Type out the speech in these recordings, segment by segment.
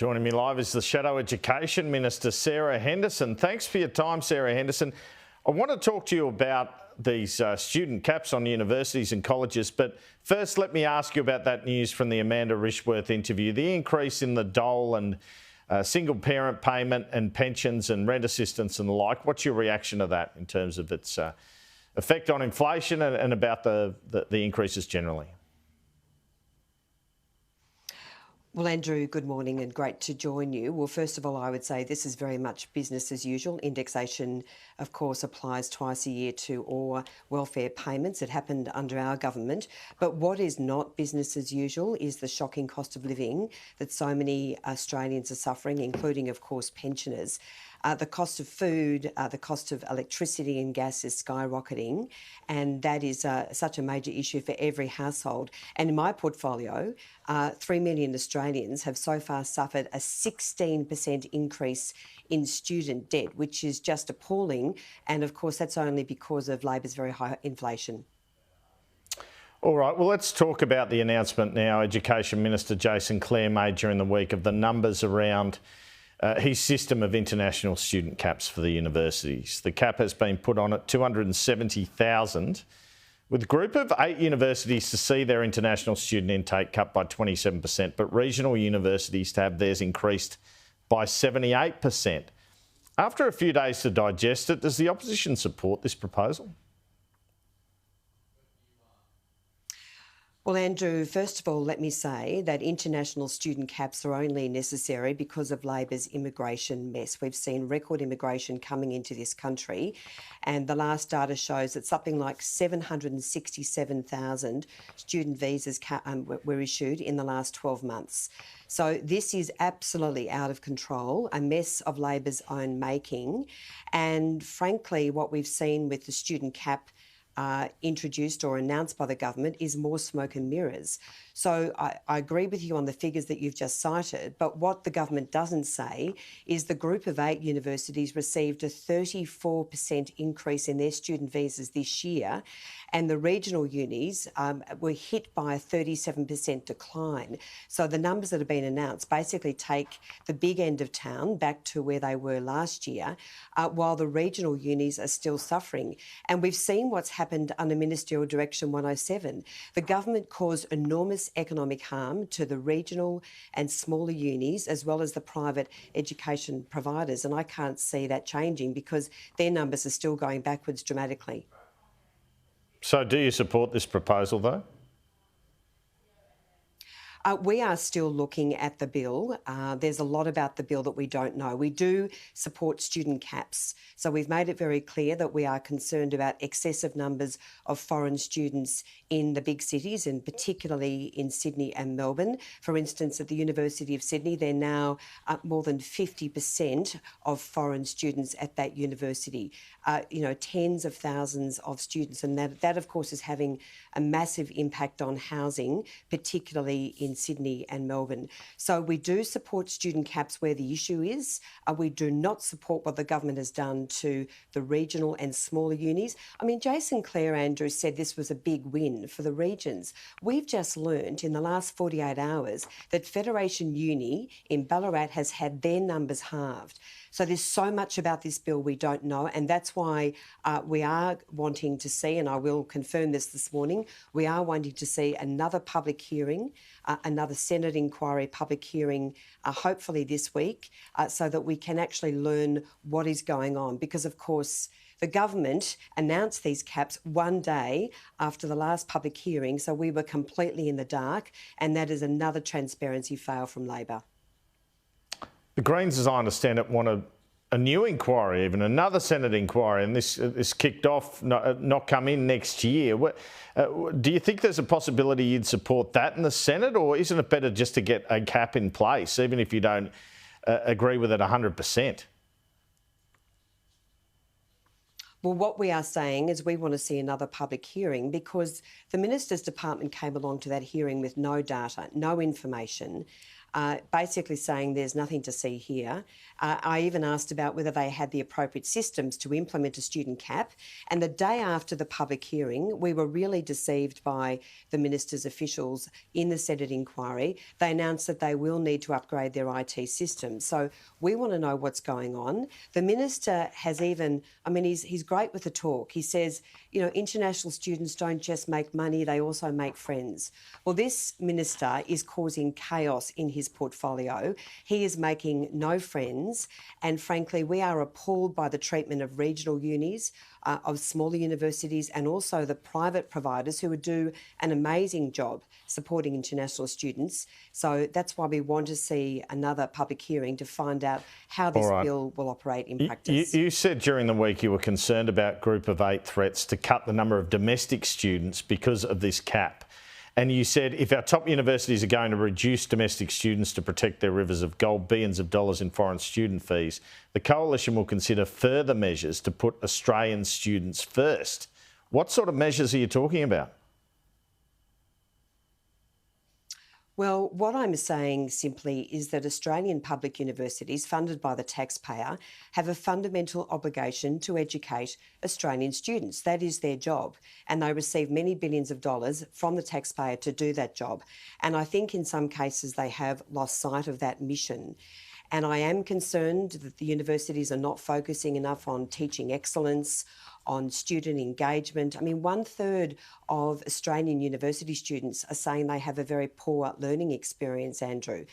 Joining me live is the Shadow Education Minister, Sarah Henderson. Thanks for your time, Sarah Henderson. I want to talk to you about these student caps on universities and colleges, but first let me ask you about that news from the Amanda Rishworth interview, the increase in the dole and single parent payment and pensions and rent assistance and the like. What's your reaction to that in terms of its effect on inflation and about the increases generally? Well, Andrew, good morning and great to join you. Well, first of all, I would say this is very much business as usual. Indexation, of course, applies twice a year to all welfare payments. It happened under our government. But what is not business as usual is the shocking cost of living that so many Australians are suffering, including, of course, pensioners. The cost of food, the cost of electricity and gas is skyrocketing, and that is such a major issue for every household. And in my portfolio, 3 million Australians have so far suffered a 16% increase in student debt, which is just appalling. And of course, that's only because of Labor's very high inflation. All right, well, let's talk about the announcement now Education Minister Jason Clare made during the week of the numbers around his system of international student caps for the universities. The cap has been put on at 270,000, with a group of 8 universities to see their international student intake cut by 27%, but regional universities to have theirs increased by 78%. After a few days to digest it, does the opposition support this proposal? Well, Andrew, first of all, let me say that international student caps are only necessary because of Labor's immigration mess. We've seen record immigration coming into this country, and the last data shows that something like 767,000 student visas were issued in the last 12 months. So this is absolutely out of control, a mess of Labor's own making. And frankly, what we've seen with the student cap introduced or announced by the government is more smoke and mirrors. So I agree with you on the figures that you've just cited, but what the government doesn't say is the group of 8 universities received a 34% increase in their student visas this year, and the regional unis were hit by a 37% decline. So the numbers that have been announced basically take the big end of town back to where they were last year, while the regional unis are still suffering. And we've seen what's happened under Ministerial Direction 107. The government caused enormous economic harm to the regional and smaller unis, as well as the private education providers. And I can't see that changing because their numbers are still going backwards dramatically. So do you support this proposal, though? We are still looking at the bill. There's a lot about the bill that we don't know. We do support student caps. So we've made it very clear that we are concerned about excessive numbers of foreign students in the big cities, and particularly in Sydney and Melbourne. For instance, at the University of Sydney, they're now more than 50% of foreign students at that university. Tens of thousands of students. And that, of course, is having a massive impact on housing, particularly in Sydney and Melbourne. So we do support student caps where the issue is. We do not support what the government has done to the regional and smaller unis. I mean, Jason Clare, Andrew, said this was a big win for the regions. We've just learned in the last 48 hours that Federation Uni in Ballarat has had their numbers halved. So there's so much about this bill we don't know, and that's why we are wanting to see, and I will confirm this morning, we are wanting to see another public hearing, another Senate inquiry public hearing, hopefully this week, so that we can actually learn what is going on. Because, of course, the government announced these caps one day after the last public hearing, so we were completely in the dark, and that is another transparency fail from Labor. The Greens, as I understand it, want a new inquiry, even another Senate inquiry, and this kicked off, not come in next year. Do you think there's a possibility you'd support that in the Senate, or isn't it better just to get a cap in place, even if you don't agree with it 100%? Well, what we are saying is we want to see another public hearing because the Minister's Department came along to that hearing with no data, no information. basically saying there's nothing to see here. I even asked about whether they had the appropriate systems to implement a student cap. And the day after the public hearing, we were really deceived by the minister's officials in the Senate inquiry. They announced that they will need to upgrade their IT systems. So we want to know what's going on. The minister has even, I mean, he's great with the talk. He says, you know, international students don't just make money, they also make friends. Well, this minister is causing chaos in his portfolio. He is making no friends. And frankly, we are appalled by the treatment of regional unis, of smaller universities, and also the private providers who would do an amazing job supporting international students. So that's why we want to see another public hearing to find out how this bill will operate in practice. You said during the week you were concerned about Group of 8 threats to cut the number of domestic students because of this cap. And you said if our top universities are going to reduce domestic students to protect their rivers of gold, billions of dollars in foreign student fees, the Coalition will consider further measures to put Australian students first. What sort of measures are you talking about? Well, what I'm saying simply is that Australian public universities funded by the taxpayer have a fundamental obligation to educate Australian students. That is their job. And they receive many billions of dollars from the taxpayer to do that job. And I think in some cases they have lost sight of that mission. And I am concerned that the universities are not focusing enough on teaching excellence, on student engagement. I mean, 1/3 of Australian university students are saying they have a very poor learning experience, Andrew.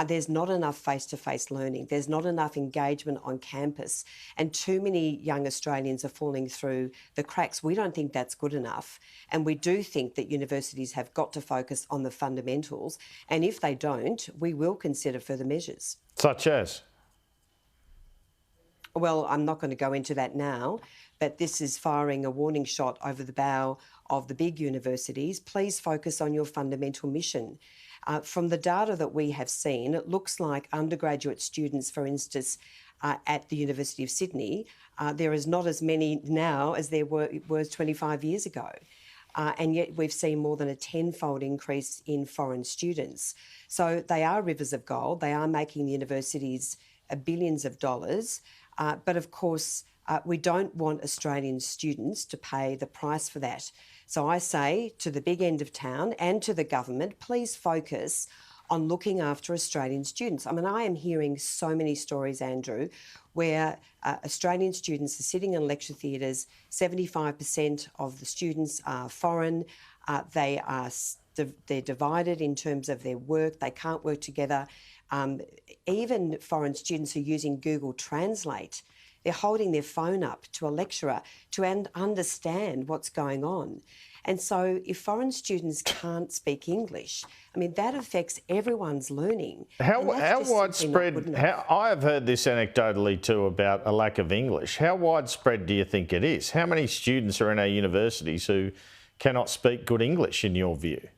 There's not enough face-to-face learning. There's not enough engagement on campus. And too many young Australians are falling through the cracks. We don't think that's good enough. And we do think that universities have got to focus on the fundamentals. And if they don't, we will consider further measures. Such as? Well, I'm not going to go into that now, but this is firing a warning shot over the bow of the big universities. Please focus on your fundamental mission. From the data that we have seen, it looks like undergraduate students, for instance, at the University of Sydney, there is not as many now as there was 25 years ago. And yet we've seen more than a 10-fold increase in foreign students. So they are rivers of gold. They are making the universities billions of dollars. But of course, we don't want Australian students to pay the price for that. So I say to the big end of town and to the government, please focus on looking after Australian students. I mean, I am hearing so many stories, Andrew, where Australian students are sitting in lecture theatres, 75% of the students are foreign, they're divided in terms of their work, they can't work together. Even foreign students are using Google Translate. They're holding their phone up to a lecturer to understand what's going on. And so if foreign students can't speak English, I mean, that affects everyone's learning. How widespread, I have heard this anecdotally too about a lack of English. How widespread do you think it is? How many students are in our universities who cannot speak good English in your view?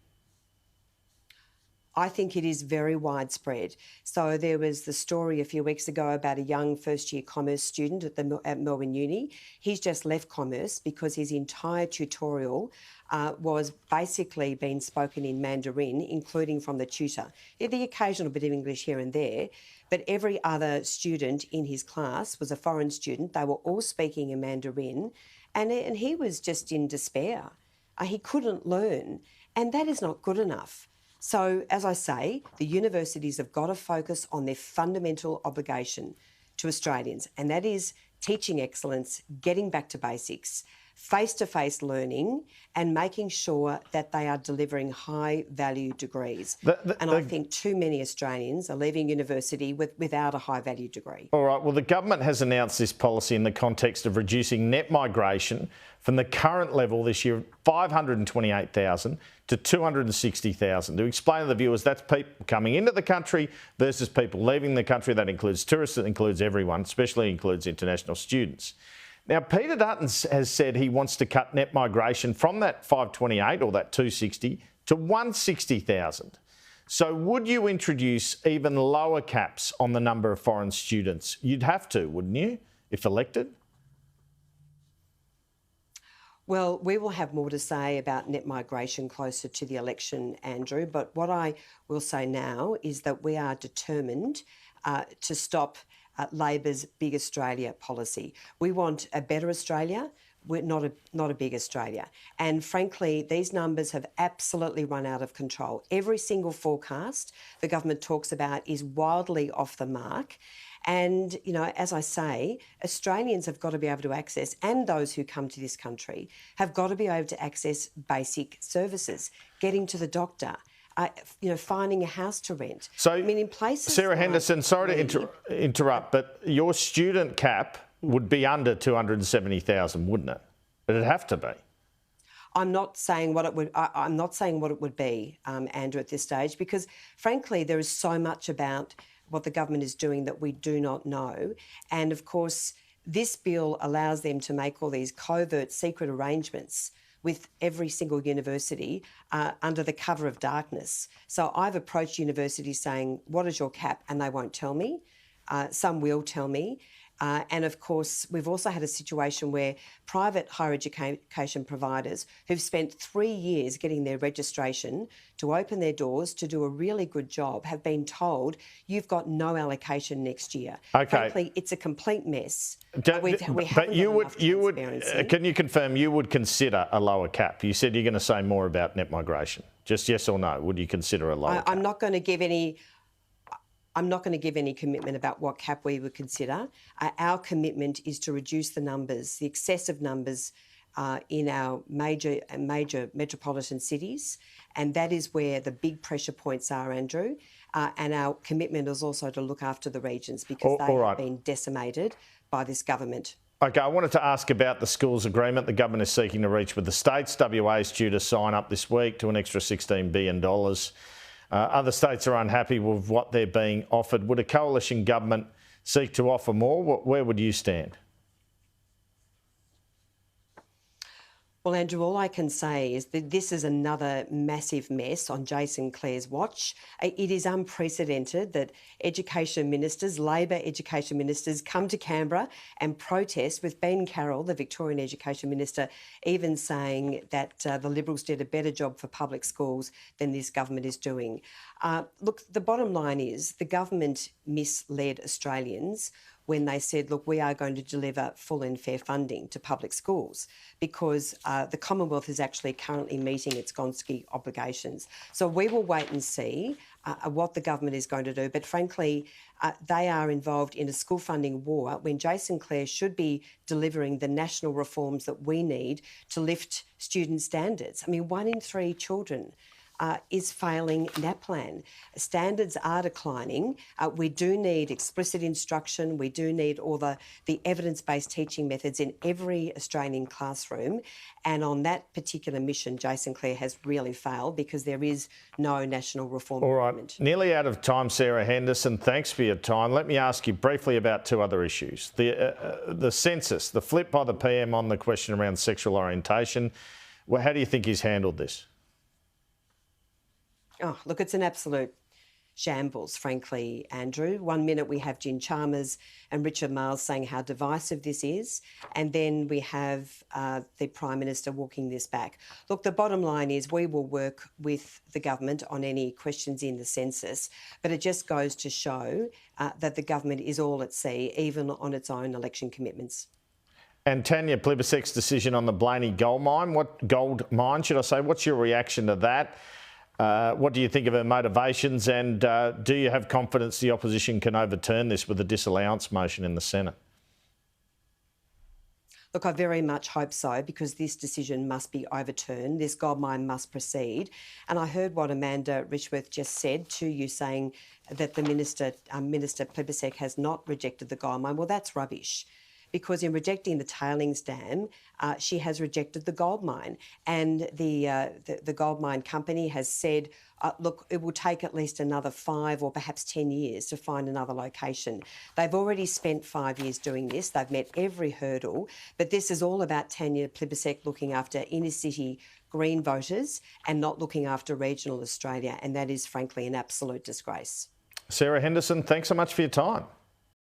I think it is very widespread. So there was the story a few weeks ago about a young first-year commerce student at Melbourne Uni. He's just left commerce because his entire tutorial was basically being spoken in Mandarin, including from the tutor. The occasional bit of English here and there, but every other student in his class was a foreign student. They were all speaking in Mandarin, and he was just in despair. He couldn't learn, and that is not good enough. So, as I say, the universities have got to focus on their fundamental obligation to Australians, and that is teaching excellence, getting back to basics, face-to-face learning, and making sure that they are delivering high-value degrees. I think too many Australians are leaving university without a high-value degree. All right, well, the government has announced this policy in the context of reducing net migration from the current level this year, 528,000 to 260,000. To explain to the viewers, that's people coming into the country versus people leaving the country. That includes tourists, that includes everyone, especially includes international students. Now, Peter Dutton has said he wants to cut net migration from that 528 or that 260 to 160,000. So would you introduce even lower caps on the number of foreign students? You'd have to, wouldn't you, if elected? Well, we will have more to say about net migration closer to the election, Andrew. But what I will say now is that we are determined to stop Labor's Big Australia policy. We want a better Australia. We're not a big Australia. And frankly, these numbers have absolutely run out of control. Every single forecast the government talks about is wildly off the mark. And, you know, as I say, Australians have got to be able to access, and those who come to this country have got to be able to access basic services, getting to the doctor, finding a house to rent. So, I mean, in places Sarah like Henderson, sorry to interrupt, but your student cap would be under 270,000, wouldn't it? It'd have to be. I'm not saying what it would. I'm not saying what it would be, Andrew, at this stage, because frankly, there is so much about what the government is doing that we do not know. And of course, this bill allows them to make all these covert, secret arrangements with every single university under the cover of darkness. So I've approached universities saying, "What is your cap?" And they won't tell me. Some will tell me. And of course, we've also had a situation where private higher education providers who've spent 3 years getting their registration to open their doors to do a really good job have been told, you've got no allocation next year. Okay. Frankly, it's a complete mess. But you would, can you confirm you would consider a lower cap? You said you're going to say more about net migration. Just yes or no, would you consider a lower cap? I'm not going to give any... I'm not going to give any commitment about what cap we would consider. Our commitment is to reduce the numbers, the excessive numbers in our major metropolitan cities, and that is where the big pressure points are, Andrew. And our commitment is also to look after the regions because they have been decimated by this government. Okay, I wanted to ask about the schools agreement the government is seeking to reach with the states. WA is due to sign up this week to an extra $16 billion. Other states are unhappy with what they're being offered. Would a coalition government seek to offer more? Where would you stand? Well, Andrew, all I can say is that this is another massive mess on Jason Clare's watch. It is unprecedented that education ministers, Labor education ministers, come to Canberra and protest, with Ben Carroll, the Victorian Education Minister, even saying that the Liberals did a better job for public schools than this government is doing. Look, the bottom line is the government misled Australians when they said, look, we are going to deliver full and fair funding to public schools because the Commonwealth is actually currently meeting its Gonski obligations. So we will wait and see what the government is going to do. But frankly, they are involved in a school funding war when Jason Clare should be delivering the national reforms that we need to lift student standards. I mean, 1 in 3 children is failing NAPLAN. Standards are declining. We do need explicit instruction. We do need all the evidence-based teaching methods in every Australian classroom. And on that particular mission, Jason Clare has really failed because there is no national reform agreement. All right, nearly out of time, Sarah Henderson. Thanks for your time. Let me ask you briefly about 2 other issues. The census, the flip by the PM on the question around sexual orientation. Well, how do you think he's handled this? Oh, look, it's an absolute shambles, frankly, Andrew. 1 minute we have Jen Chalmers and Richard Marles saying how divisive this is, and then we have the Prime Minister walking this back. Look, the bottom line is we will work with the government on any questions in the census, but it just goes to show that the government is all at sea, even on its own election commitments. And Tanya Plibersek's decision on the Blaney gold mine, what's your reaction to that? What do you think of her motivations, and do you have confidence the opposition can overturn this with a disallowance motion in the Senate? Look, I very much hope so, because this decision must be overturned. This gold mine must proceed. And I heard what Amanda Richworth just said to you, saying that the Minister Plibersek has not rejected the gold mine. Well, that's rubbish. Because in rejecting the tailings dam, she has rejected the gold mine. And the gold mine company has said, look, it will take at least another 5 or perhaps 10 years to find another location. They've already spent 5 years doing this. They've met every hurdle. But this is all about Tanya Plibersek looking after inner city Green voters and not looking after regional Australia. And that is, frankly, an absolute disgrace. Sarah Henderson, thanks so much for your time.